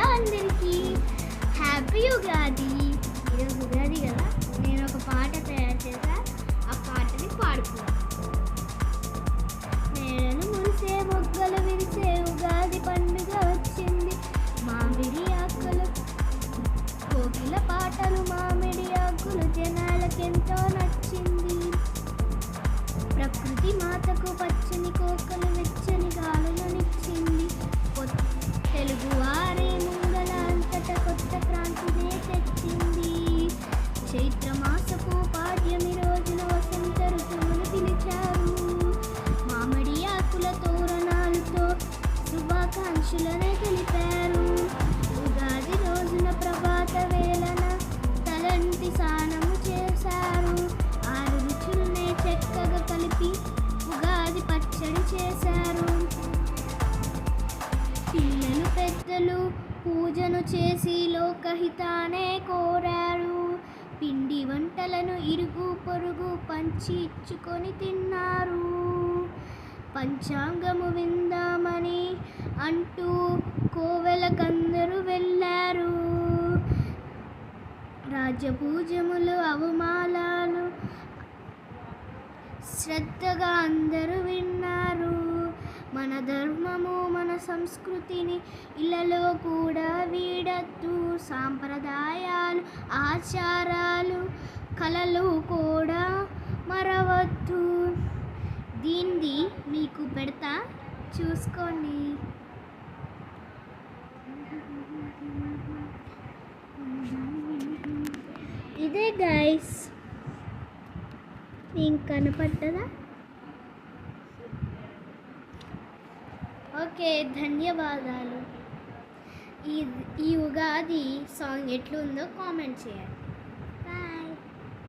Hello అందరికీ, happy Ugadi. ఈరోజు ఉగాది కదా, నేను ఒక పాట తయారు చేశా. ఆ పాటని పాడుకున్నాను. మేడను మురిసే మొగ్గలు విరిసే ఉగాది పండుగ వచ్చింది. మామిడి ఆకులు కోకిల పాటలు మామిడి ఆకులు జనాలకెంతో నచ్చింది. ప్రకృతి మాతకు పచ్చని కోకలు వెచ్చని గాలులనిచ్చింది. తెలుగువారి ముంగల అంతటా కొత్త క్రాంతినే తెచ్చింది. చైత్రమాసపు పాడ్యమి రోజున వసంత ఋతువును పిలిచారు. మామిడి ఆకుల తోరణాలతో శుభాకాంక్షలనే తెలిపారు. ఉగాది రోజున ప్రభాత వేళన తలంటి స్నానము చేశారు. 6 రుచుల్నే చక్కగా కలిపి ఉగాది పచ్చడి చేశారు. పిల్లలు పెద్దలు పూజను చేసి లోకహితానే కోరారు. పిండి వంటలను ఇరుగు పొరుగు పంచి ఇచ్చుకొని తిన్నారు. పంచాంగము విందామని అంటూ కోవెలకందరూ వెళ్ళారు. రాజపూజములు అవమానాలు శ్రద్ధగా అందరూ విన్నారు. మన ధర్మము మన సంస్కృతిని ఇళ్ళలో కూడా వీడద్దు. సాంప్రదాయాలు ఆచారాలు కళలు కూడా మరవద్దు. దీన్ని మీకు పెడతా, చూసుకోండి. ఇదే గైస్, మీకు కనపడ్డదా? ఓకే, ధన్యవాదాలు. ఈ ఉగాది సాంగ్ ఎట్లుందో కామెంట్ చేయండి.